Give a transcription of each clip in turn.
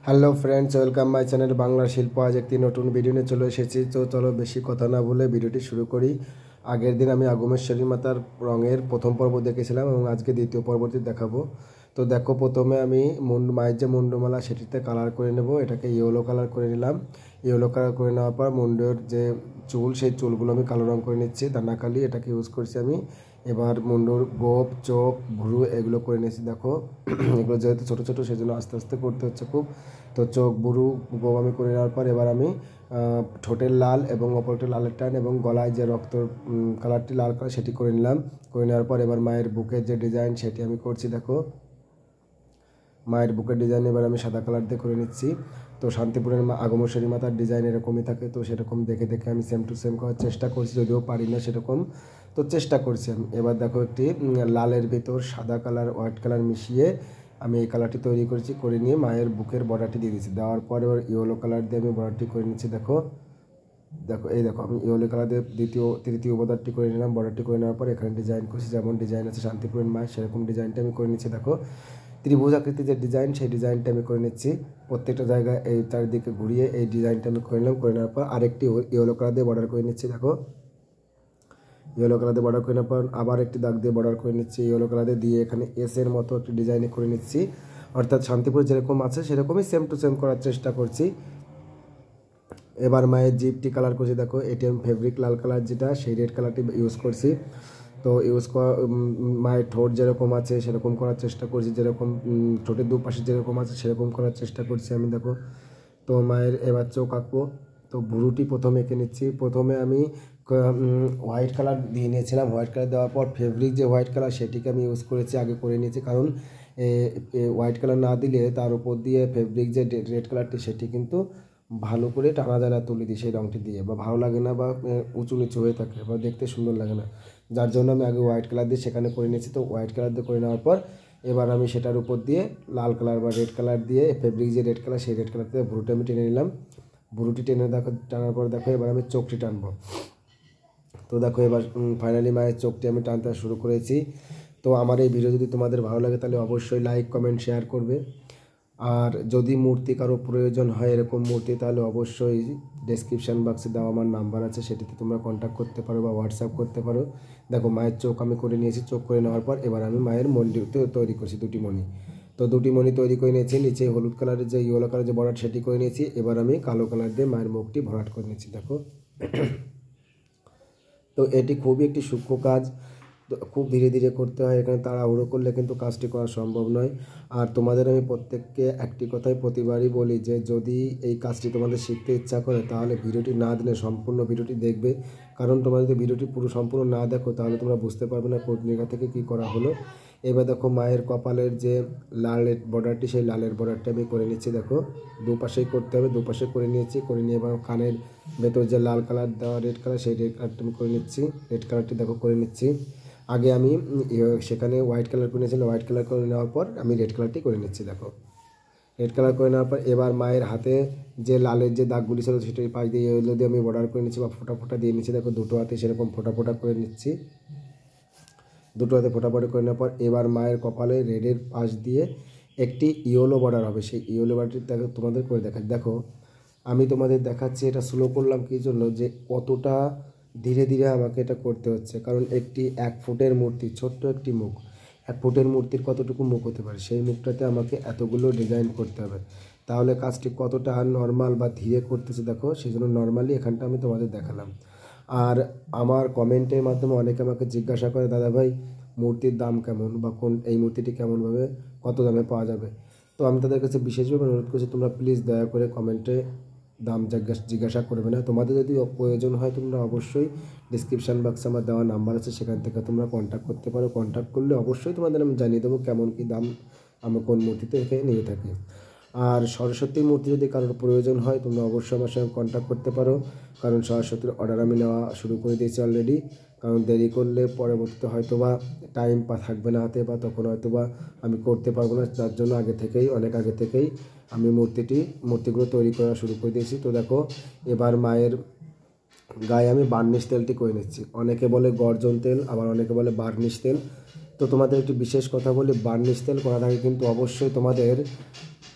Hello friends, welcome my channel Bangla শিল্প। আজ একটি নতুন ভিডিও নিয়ে চলে এসেছি। তো চলো বেশি কথা না বলে ভিডিওটি শুরু করি। আগের দিন আমি আগমেশ্বরী মাতার রঙের প্রথম পর্ব দেখেছিলাম এবং আজকে দ্বিতীয় পর্বটি দেখাবো। তো দেখো, প্রথমে আমি মায়ের যে মুন্ডমালা সেটিতে কালার করে নেব। এটাকে ইয়েলো কালার করে নিলাম। ইয়েলো কালার করে নেওয়ার পর মুন্ডের যে চুল, সেই চুলগুলো আমি কালো রঙ করে নিচ্ছি, দানাকালি এটাকে ইউজ করছি আমি। এবার মুন্ডুর গোপ, চোখ, ভুরু এগুলো করে নিয়েছি। দেখো এগুলো যেহেতু ছোটো ছোটো সেজন্য আস্তে আস্তে করতে হচ্ছে খুব। তো চোখ, ভুরু, গোপ আমি করে নেওয়ার পর এবার আমি ঠোঁটের লাল এবং অপরটা লালের টান এবং গলায় যে রক্ত কালারটি লাল কালার সেটি করে নিলাম। করে নেওয়ার পর এবার মায়ের বুকের যে ডিজাইন সেটি আমি করছি। দেখো মায়ের বুকের ডিজাইন এবার আমি সাদা কালার দিয়ে করে নিচ্ছি। তো শান্তিপুরের আগমেশ্বরী মাতার ডিজাইন এরকমই থাকে, তো সেরকম দেখে দেখে আমি সেম টু সেম করার চেষ্টা করছি, যদিও পারি না সেরকম, তো চেষ্টা করছি আমি। এবার দেখো একটি লালের ভিতর সাদা কালার, হোয়াইট কালার মিশিয়ে আমি এই কালারটি তৈরি করেছি। করে নিয়ে মায়ের বুকের বর্ডারটি দিয়ে দিচ্ছি। দেওয়ার পর এবার ইয়েলো কালার দিয়ে আমি বর্ডারটি করে নিচ্ছি। দেখো দেখো এই দেখো আমি ইয়েলো কালার দিয়ে তৃতীয় বর্ডারটি করে নিলাম। বর্ডারটি করে নেওয়ার পর এখানে ডিজাইন করছি, যেমন ডিজাইন আছে শান্তিপুরের মায়ের সেরকম ডিজাইনটা আমি করে নিচ্ছি। দেখো ত্রিভুজ আকৃতির যে ডিজাইন, সেই ডিজাইনটা আমি করে নিচ্ছি। প্রত্যেকটা জায়গায় এই চারিদিকে ঘুরিয়ে এই ডিজাইনটা আমি করে নিলাম। করে নেওয়ার পর আরেকটি ইয়েলো কালার দিয়ে বর্ডার করে নিচ্ছি। দেখো ইয়েলো কালার দিয়ে বর্ডার করে নেওয়ার পর আবার একটি দাগ দিয়ে বর্ডার করে নিচ্ছি ইয়েলো কালার দিয়ে এখানে এস এর মতো একটি ডিজাইনে করে নিচ্ছি। অর্থাৎ শান্তিপুর যেরকম আছে সেরকমই সেম টু সেম করার চেষ্টা করছি। এবার মায়ের জিপটি কালার করছি। দেখো এটি আমি ফেব্রিক লাল কালার যেটা, সেই রেড কালারটি ইউজ করছি। তো ইউজ করা মায়ের ঠোঁট যেরকম আছে সেরকম করার চেষ্টা করছি, যেরকম ঠোঁটের দুপাশে যেরকম আছে সেরকম করার চেষ্টা করছি আমি। দেখো তো মায়ের এবার চোখ আঁকবো। তো ভুরুটি প্রথমে এঁকে নিচ্ছি। প্রথমে আমি হোয়াইট কালার দিয়ে নিয়েছিলাম। হোয়াইট কালার দেওয়ার পর ফেব্রিক যে হোয়াইট কালার সেটিকে আমি ইউজ করেছি, আগে করে নিয়েছি। কারণ হোয়াইট কালার না দিলে তার উপর দিয়ে ফেব্রিক যে রেড কালারটি সেটি কিন্তু ভালো করে টানা যায় না তুলি দিয়ে, সেই রঙটি দিয়ে বা ভালো লাগে না, বা উঁচু নিচু হয়ে থাকে বা দেখতে সুন্দর লাগে না। যার জন্য আমি আগে হোয়াইট কালার দিয়ে সেখানে করে নিয়েছি। তো হোয়াইট কালার দিয়ে করে নেওয়ার পর এবার আমি সেটার উপর দিয়ে লাল কালার বা রেড কালার দিয়ে, ফেব্রিক যে রেড কালার সেই রেড কালার দিয়ে ভুরুটা আমি টেনে নিলাম। ভুরুটি টেনে টানার পর দেখো এবার আমি চোখটি টানবো। তো দেখো এবার ফাইনালি মায়ের চোখটি আমি টানতে শুরু করেছি। তো আমার এই ভিডিও যদি তোমাদের ভালো লাগে তাহলে অবশ্যই লাইক, কমেন্ট, শেয়ার করবে। আর যদি মূর্তি কারো প্রয়োজন হয় এরকম মূর্তি, তাহলে অবশ্যই ডেসক্রিপশান বক্সে দেওয়া আমার নাম্বার আছে, সেটিতে তোমরা কন্ট্যাক্ট করতে পারো বা হোয়াটসঅ্যাপ করতে পারো। দেখো মায়ের চোখ আমি করে নিয়েছি। চোখ করে নেওয়ার পর এবার আমি মায়ের মণিটি তৈরি করছি, দুটি মণি। তো দুটি মণি তৈরি করে নিয়েছি। নিচে হলুদ কালারের যে ইয়েলো কালার যে ভরাট সেটি করে নিয়েছি। এবার আমি কালো কালার দিয়ে মায়ের মুখটি ভরাট করে নিয়েছি। দেখো তো এটি খুবই একটি সূক্ষ্ম কাজ, খুব ধীরে ধীরে করতে হয়। এখানে তাড়াহুড়ো করলে কিন্তু কাজটি করা সম্ভব নয়। আর তোমাদের আমি প্রত্যেককে একটি কথাই প্রতিবারই বলি যে যদি এই কাজটি তোমাদের শিখতে ইচ্ছা করে তাহলে ভিডিওটি না দিলে সম্পূর্ণ ভিডিওটি দেখবে। কারণ তোমরা যদি ভিডিওটি পুরো সম্পূর্ণ না দেখো তাহলে তোমরা বুঝতে পারবে না কোন জায়গা থেকে কী করা হলো। এবার দেখো মায়ের কপালের যে লালের বর্ডারটি, সেই লালের বর্ডারটা আমি করে নিচ্ছি। দেখো দুপাশেই করতে হবে, দুপাশে করে নিয়েছি। করে নিয়ে এবার কানের ভেতর যে লাল কালার দেওয়া রেড কালার, সেই রেড কালারটা আমি করে নিচ্ছি। রেড কালারটি দেখো করে নিচ্ছি। আগে আমি সেখানে হোয়াইট কালার করে নিয়েছিলাম। হোয়াইট কালার করে নেওয়ার পর আমি রেড কালারটি করে নিচ্ছি। দেখো রেড কালার করে নেওয়ার পর এবার মায়ের হাতে যে লালের যে দাগগুলি ছিল সেটার পাশ দিয়ে ইয়েলো দিয়ে আমি বর্ডার করে নিচ্ছি বা ফোটা ফোটা দিয়ে নিচ্ছি। দেখো দুটো হাতে সেরকম ফোটা ফোটা করে নিচ্ছি। দুটো হাতে ফোটা ফোটা করে নেওয়ার পর এবার মায়ের কপালে রেডের পাশ দিয়ে একটি ইয়েলো বর্ডার হবে। সেই ইয়েলো বর্ডারটি দেখো তোমাদের করে দেখাচ্ছি। দেখো আমি তোমাদের দেখাচ্ছি, এটা স্লো করলাম কী জন্য, যে কতটা ধীরে ধীরে আমাকে এটা করতে হচ্ছে। কারণ একটি 1 ফুটের মূর্তি, ছোট্ট একটি মুখ, 1 ফুটের মূর্তির কতটুকু মুখ হতে পারে, সেই মুখটাতে আমাকে এতগুলো ডিজাইন করতে হবে। তাহলে কাজটি কতটা নর্মাল বা ধীরে করতেছে দেখো, সেই জন্য নর্মালি এখানটা আমি তোমাদের দেখালাম। আর আমার কমেন্টের মাধ্যমে অনেকে আমাকে জিজ্ঞাসা করে, দাদা ভাই মূর্তির দাম কেমন, বা এই মূর্তিটি কেমনভাবে কত দামে পাওয়া যাবে। তো আমি তাদের কাছে বিশেষভাবে অনুরোধ করছি, তোমরা প্লিজ দয়া করে কমেন্টে দাম জিজ্ঞাসা করবে না। তোমাদের যদি প্রয়োজন হয় তোমরা অবশ্যই ডিসক্রিপশান বক্সে আমার দেওয়া নাম্বার আছে, সেখান থেকে তোমরা কন্ট্যাক্ট করতে পারো। কন্ট্যাক্ট করলে অবশ্যই তোমাদের আমি জানিয়ে দেবো কেমন কী দাম আমি কোন মূর্তিতে এখানে নিয়ে থাকি। আর সরস্বতীর মূর্তি যদি কারোর প্রয়োজন হয় তোমরা অবশ্যই আমার সঙ্গে কন্ট্যাক্ট করতে পারো, কারণ সরস্বতীর অর্ডার আমি নেওয়া শুরু করে দিয়েছি অলরেডি। কারণ দেরি করলে পরবর্তীতে হয়তো বা টাইম থাকবে না হাতে, বা তখন হয়তো বা আমি করতে পারবো না। তার জন্য অনেক আগে থেকেই আমি মূর্তিগুলো তৈরি করা শুরু করে দিয়েছি। তো দেখো এবার মায়ের গায়ে আমি বার্নিশ তেলটি করে নিচ্ছি। অনেকে বলে গর্জন তেল, আবার অনেকে বলে বার্নিশ তেল। তো তোমাদের একটি বিশেষ কথা বলি, বার্নিশ তেল করার আগে কিন্তু অবশ্যই তোমাদের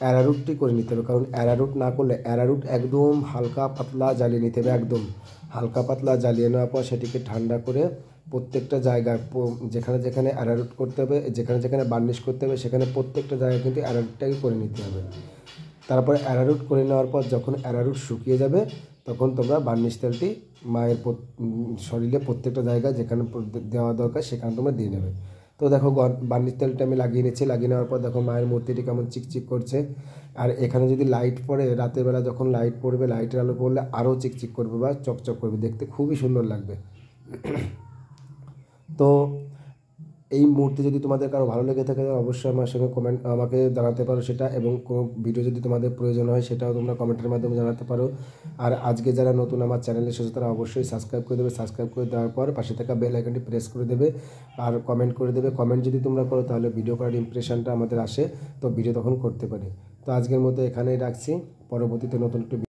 অ্যারারুটটি করে নিতে হবে, কারণ অ্যারারুট না করলে অ্যারারুট একদম হালকা পাতলা জ্বালিয়ে নিতে হবে, একদম হালকা পাতলা জ্বালিয়ে নেওয়ার পর সেটিকে ঠান্ডা করে প্রত্যেকটা জায়গায় যেখানে যেখানে অ্যারারুট করতে হবে, যেখানে যেখানে বার্নিশ করতে হবে, সেখানে প্রত্যেকটা জায়গায় কিন্তু অ্যারারুটটাকে করে নিতে হবে। তারপরে অ্যারারুট করে নেওয়ার পর যখন অ্যারারুট শুকিয়ে যাবে তখন তোমরা বার্নিশ তেলটি মায়ের শরীরে প্রত্যেকটা জায়গায় যেখানে দেওয়া দরকার সেখানে তোমরা দিয়ে নেবে। তো দেখো বার্নিশ তেলটা আমি লাগিয়ে নিচ্ছি, লাগিয়ে নেওয়ার পর দেখো মায়ের মূর্তিটি কেমন চিকচিক করছে। আর এখানে যদি লাইট পড়ে, রাতের বেলা যখন লাইট পড়বে, লাইটের আলো পড়লে আরও চিকচিক করবে বা চকচক করবে, দেখতে খুবই সুন্দর লাগবে। তো এই মুহূর্তে যদি তোমাদের কারো ভালো লেগে থাকে অবশ্যই আমার সঙ্গে আমাকে জানাতে পারো সেটা, এবং কোনো ভিডিও যদি তোমাদের প্রয়োজন হয় সেটাও তোমরা কমেন্টের মাধ্যমে জানাতে পারো। আর আজকে যারা নতুন আমার চ্যানেলে এসেছে তারা অবশ্যই সাবস্ক্রাইব করে দেবে, সাবস্ক্রাইব করে দেওয়ার পর পাশে থাকা বেল আইকনটি প্রেস করে দেবে আর কমেন্ট করে দেবে। কমেন্ট যদি তোমরা করো তাহলে ভিডিও করার ইমপ্রেশনটা আমাদের আসে, তো ভিডিও তখন করতে পারি। তো আজকের মতো এখানেই রাখছি, পরবর্তীতে নতুন একটু